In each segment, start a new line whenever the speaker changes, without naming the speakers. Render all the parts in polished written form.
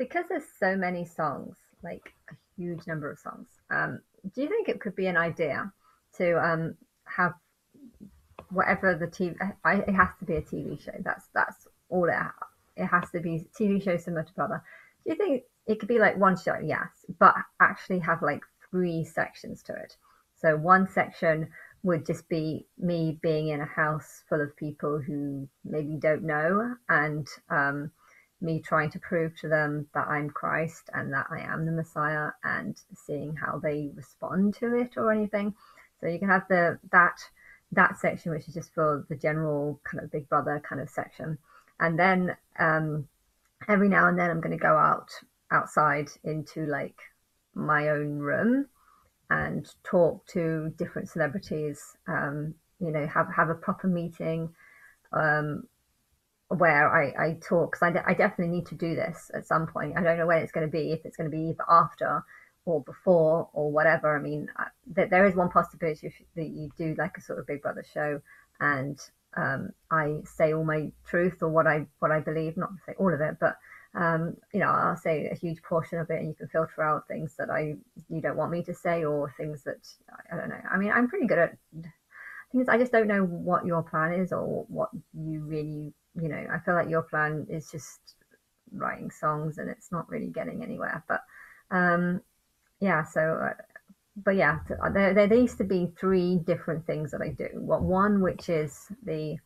because there's so many songs, like a huge number of songs. Do you think it could be an idea to have whatever the TV? It has to be a TV show. That's all it. It has to be TV show similar to Brother. Do you think it could be like one show? Yes, but actually have like three sections to it. So one section would just be me being in a house full of people who maybe don't know, and me trying to prove to them that I'm Christ and that I am the Messiah, and seeing how they respond to it or anything. So you can have that section, which is just for the general kind of Big Brother kind of section, and then every now and then I'm going to go outside into like my own room and talk to different celebrities. Have a proper meeting um, where I talk, because I definitely need to do this at some point. I don't know when it's going to be, if it's going to be either after or before or whatever. I mean, there is one possibility that you do like a sort of Big Brother show, and I say all my truth or what I believe, not to say all of it, but I'll say a huge portion of it, and you can filter out things that you don't want me to say, or things that I don't know. I mean, I'm pretty good at things. I just don't know what your plan is, or what you really, I feel like your plan is just writing songs and it's not really getting anywhere. But um, yeah, but yeah, there needs to be three different things that I do. One, which is the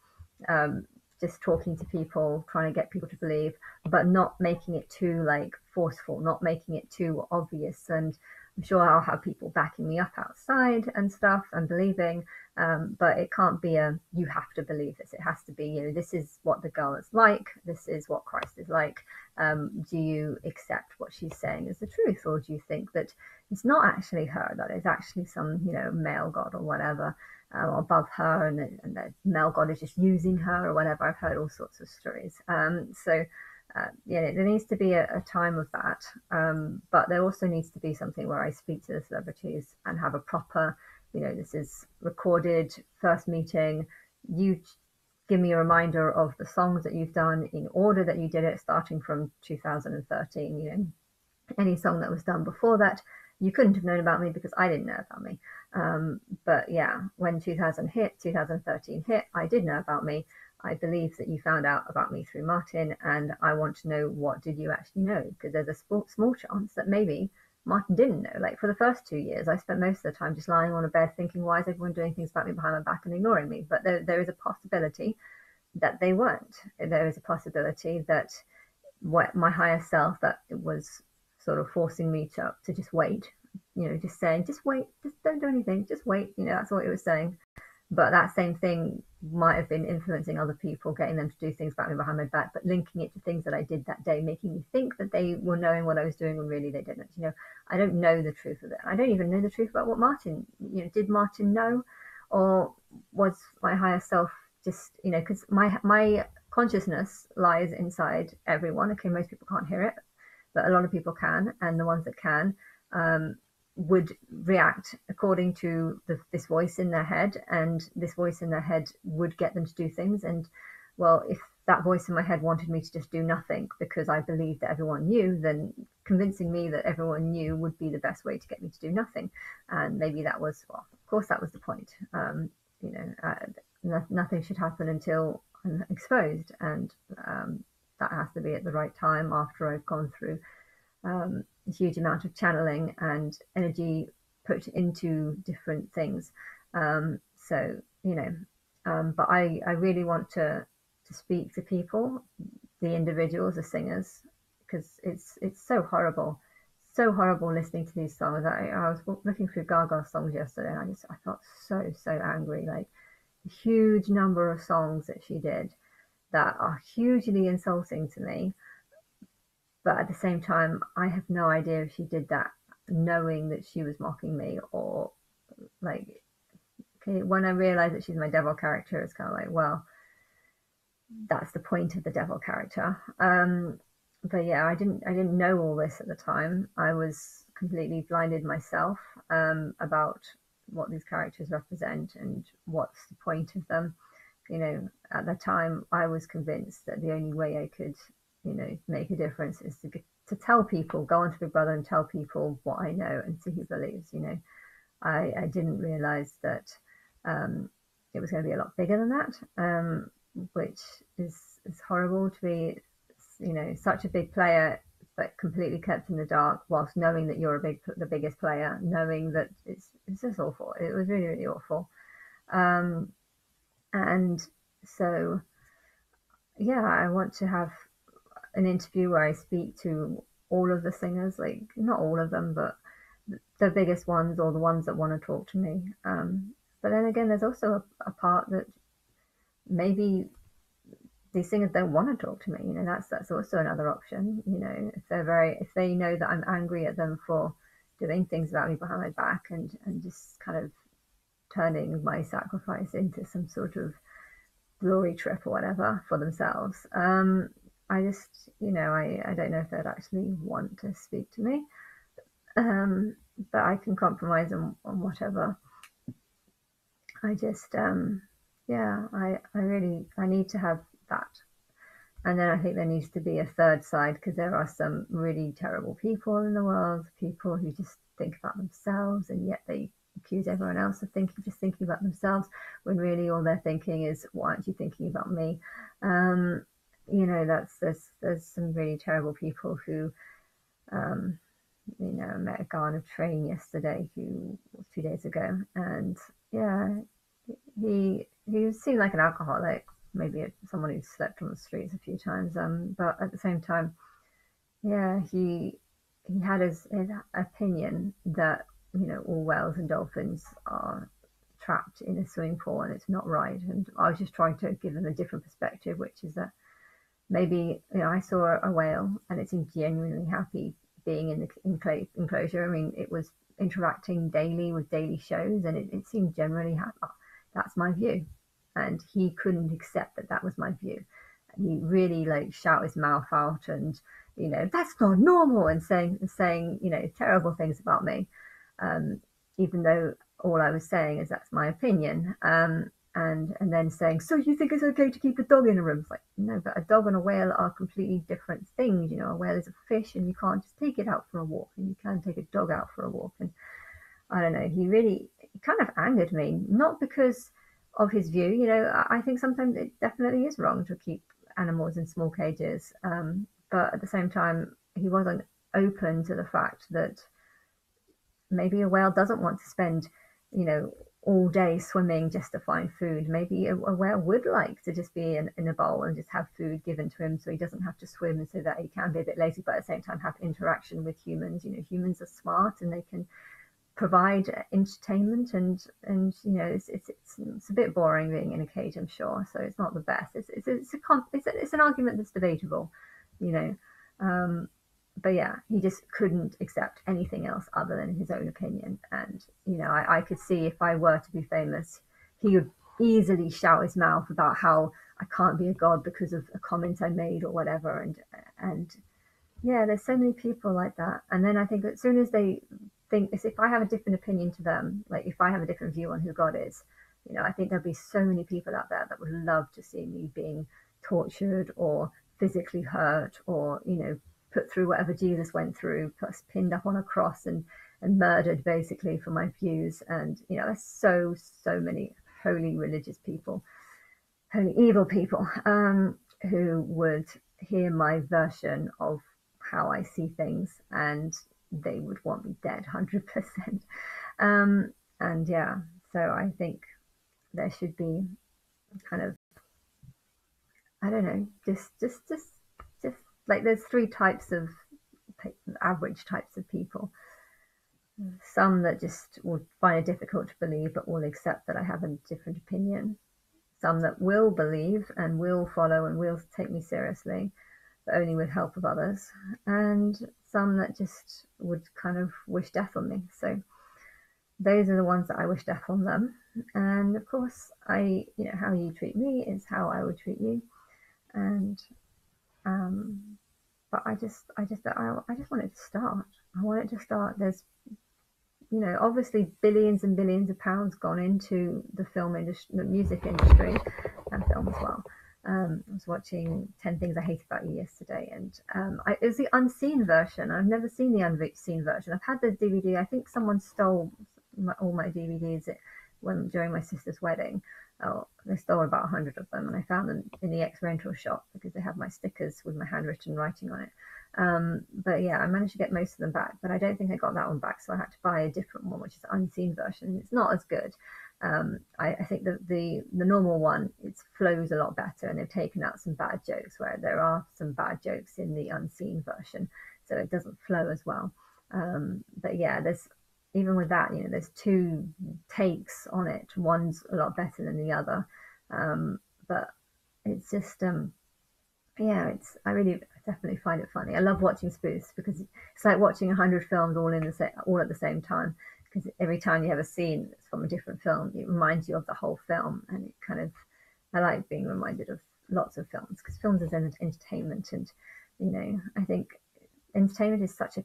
um, just talking to people, trying to get people to believe, but not making it too like forceful, not making it too obvious. And I'm sure I'll have people backing me up outside and stuff and believing, but it can't be a you have to believe this. It has to be, this is what the girl is like, this is what Christ is like. Do you accept what she's saying as the truth, or do you think that it's not actually her, that it's actually some male god or whatever above her, and the male god is just using her or whatever? I've heard all sorts of stories. There needs to be a time of that, but there also needs to be something where I speak to the celebrities and have a proper, this is recorded first meeting. You give me a reminder of the songs that you've done in order that you did it, starting from 2013. Any song that was done before that, you couldn't have known about me because I didn't know about me. But yeah, when 2013 hit, I did know about me. I believe that you found out about me through Martin, and I want to know, what did you actually know? Because there's a small chance that maybe Martin didn't know. Like, for the first 2 years, I spent most of the time just lying on a bed thinking, why is everyone doing things about me behind my back and ignoring me? But there is a possibility that they weren't. There is a possibility that what my higher self, that it was sort of forcing me to just wait, just saying, just wait, just don't do anything, just wait, that's what it was saying. But that same thing might have been influencing other people, getting them to do things about me behind my back, but linking it to things that I did that day, making me think that they were knowing what I was doing when really they didn't. I don't know the truth of it. I don't even know the truth about what Martin, did Martin know, or was my higher self just, because my consciousness lies inside everyone. Okay, most people can't hear it, but a lot of people can, and the ones that can would react according to this voice in their head, and this voice in their head would get them to do things. And well, if that voice in my head wanted me to just do nothing because I believed that everyone knew, then convincing me that everyone knew would be the best way to get me to do nothing. And maybe that was, well, of course, that was the point. Nothing should happen until I'm exposed, and that has to be at the right time, after I've gone through a huge amount of channeling and energy put into different things. So, but I really want to speak to people, the individuals, the singers, because it's so horrible listening to these songs. I was looking through Gaga's songs yesterday, and I felt so angry. Like, a huge number of songs that she did that are hugely insulting to me, but at the same time, I have no idea if she did that knowing that she was mocking me, or like, okay, when I realized that she's my devil character, it's kind of like, well, that's the point of the devil character. But yeah, I didn't know all this at the time. I was completely blinded myself about what these characters represent and what's the point of them. At the time, I was convinced that the only way I could, make a difference is to tell people, go onto Big Brother and tell people what I know and see who believes. I didn't realize that it was going to be a lot bigger than that, which is horrible to be, such a big player, but completely kept in the dark whilst knowing that you're the biggest player, knowing that it's just awful. It was really, really awful. And so, yeah, I want to have an interview where I speak to all of the singers, like not all of them, but the biggest ones or the ones that want to talk to me. But then again, there's also a part that maybe these singers don't want to talk to me. That's also another option. If they know that I'm angry at them for doing things about me behind my back and just kind of turning my sacrifice into some sort of glory trip or whatever for themselves. I just, I don't know if they'd actually want to speak to me. But I can compromise on whatever. I just, yeah, I need to have that. And then I think there needs to be a third side, because there are some really terrible people in the world, people who just think about themselves, and yet they accuse everyone else of just thinking about themselves, when really all they're thinking is, why aren't you thinking about me? There's some really terrible people who, I met a guy on a train yesterday 2 days ago, and yeah, he seemed like an alcoholic, maybe someone who slept on the streets a few times. But at the same time, yeah, he had his opinion that all whales and dolphins are trapped in a swimming pool and it's not right. And I was just trying to give him a different perspective, which is that maybe I saw a whale and it seemed genuinely happy being in the enclosure. I mean, it was interacting daily with daily shows, and it seemed generally happy. That's my view, and he couldn't accept that was my view. And he really shout his mouth out, and that's not normal, and saying terrible things about me, even though all I was saying is that's my opinion. And then saying, so you think it's okay to keep a dog in a room? It's like, no, but a dog and a whale are completely different things. A whale is a fish, and you can't just take it out for a walk, and you can take a dog out for a walk. And I don't know, he kind of angered me, not because of his view. I think sometimes it definitely is wrong to keep animals in small cages. But at the same time, he wasn't open to the fact that maybe a whale doesn't want to spend, all day swimming just to find food. Maybe a whale would like to just be in a bowl and just have food given to him, so he doesn't have to swim, and so that he can be a bit lazy, but at the same time have interaction with humans. Humans are smart and they can provide entertainment, and it's a bit boring being in a cage, I'm sure. So it's not the best. It's an argument that's debatable, but yeah, he just couldn't accept anything else other than his own opinion. And I could see, if I were to be famous, he would easily shout his mouth about how I can't be a god because of a comment I made or whatever. And yeah, there's so many people like that. And then I think as soon as they think, if I have a different opinion to them, like if I have a different view on who God is, I think there'll be so many people out there that would love to see me being tortured or physically hurt, or put through whatever Jesus went through, plus pinned up on a cross and murdered basically for my views. And there's so many holy religious people, holy evil people, who would hear my version of how I see things, and they would want me dead 100%. And yeah, so I think there should be kind of, I don't know, just like there's three types of average types of people. Some that just will find it difficult to believe but will accept that I have a different opinion. Some that will believe and will follow and will take me seriously, but only with help of others. And some that just would kind of wish death on me. So those are the ones that I wish death on them. And of course, how you treat me is how I would treat you. And but I just want it to start. I want it to start. There's obviously billions and billions of pounds gone into the film industry, the music industry, and film as well. I was watching 10 Things I Hate About You yesterday, and it was the unseen version. I've never seen the unseen version. I've had the DVD. I think someone stole all my DVDs during my sister's wedding. Oh, they stole about 100 of them, and I found them in the ex-rental shop because they have my stickers with my handwritten writing on it. But yeah, I managed to get most of them back, but I don't think I got that one back, so I had to buy a different one, which is the unseen version. It's not as good. I think that the normal one, it flows a lot better, and they've taken out some bad jokes where there are some bad jokes in the unseen version, so it doesn't flow as well. But yeah, there's even with that, there's two takes on it. One's a lot better than the other, but it's just yeah, I really definitely find it funny. I love watching spoofs because it's like watching 100 films all at the same time. Because every time you have a scene from a different film, it reminds you of the whole film, and it kind of I like being reminded of lots of films because films is entertainment, and I think entertainment is such a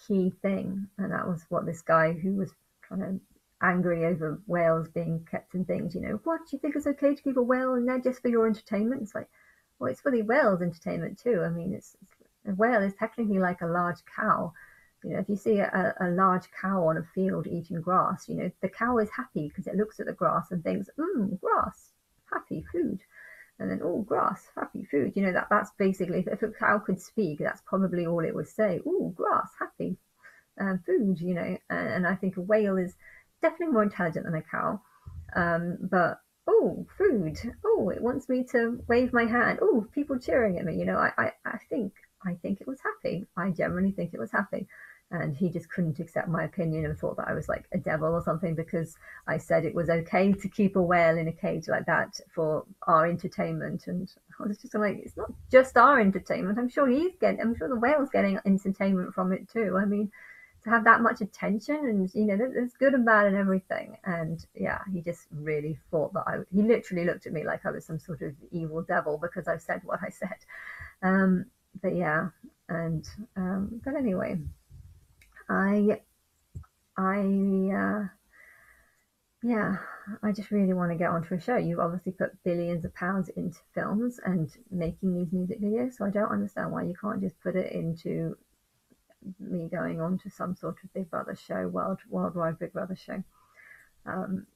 key thing, and that was what this guy who was kind of angry over whales being kept in things. What, do you think it's okay to keep a whale in there just for your entertainment? It's like, well, it's for the whale's entertainment too. I mean, a whale is technically like a large cow. If you see a large cow on a field eating grass, the cow is happy because it looks at the grass and thinks, grass, happy food. And then, oh, grass, happy food. That's basically, if a cow could speak, that's probably all it would say. Oh, grass, happy food, and I think a whale is definitely more intelligent than a cow. But oh, food. Oh, it wants me to wave my hand. Oh, people cheering at me. I think it was happy. I generally think it was happy. And he just couldn't accept my opinion and thought that I was like a devil or something because I said it was okay to keep a whale in a cage like that for our entertainment. And I was just like, it's not just our entertainment. I'm sure the whale's getting entertainment from it too. I mean, to have that much attention, and there's good and bad and everything. And yeah, he just really thought that he literally looked at me like I was some sort of evil devil because I said what I said. But yeah, and but anyway, I I yeah, I just really want to get onto a show. You've obviously put billions of pounds into films and making these music videos, so I don't understand why you can't just put it into me going on to some sort of Big Brother show, worldwide Big Brother show. Um,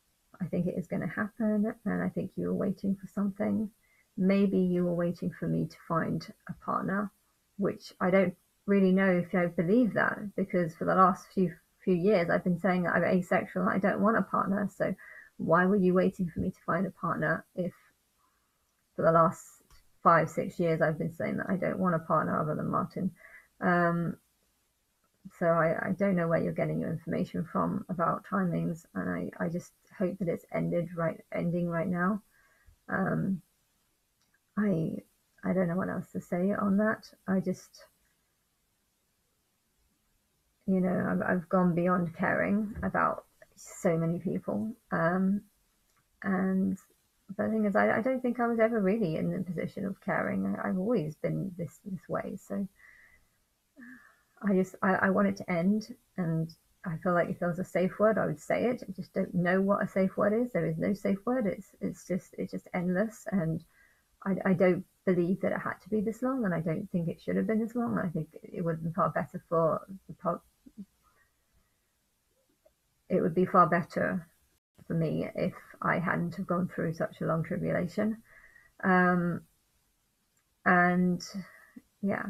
I think it is going to happen, and I think you were waiting for something. Maybe you were waiting for me to find a partner, which I don't really know if I believe that, because for the last few years I've been saying that I'm asexual and I don't want a partner. So why were you waiting for me to find a partner if for the last 5-6 years I've been saying that I don't want a partner other than Martin? Um, so I don't know where you're getting your information from about timings, and I just hope that it's ending right now. Um, I I don't know what else to say on that. I just I've gone beyond caring about so many people, and but the thing is, I don't think I was ever really in the position of caring. I've always been this way, so I want it to end, and I feel like if there was a safe word, I would say it. I just don't know what a safe word is. There is no safe word. It's just endless, and I don't believe that it had to be this long, and I don't think it should have been this long. I think it would have been far better it would be far better for me if I hadn't have gone through such a long tribulation. Um, and yeah,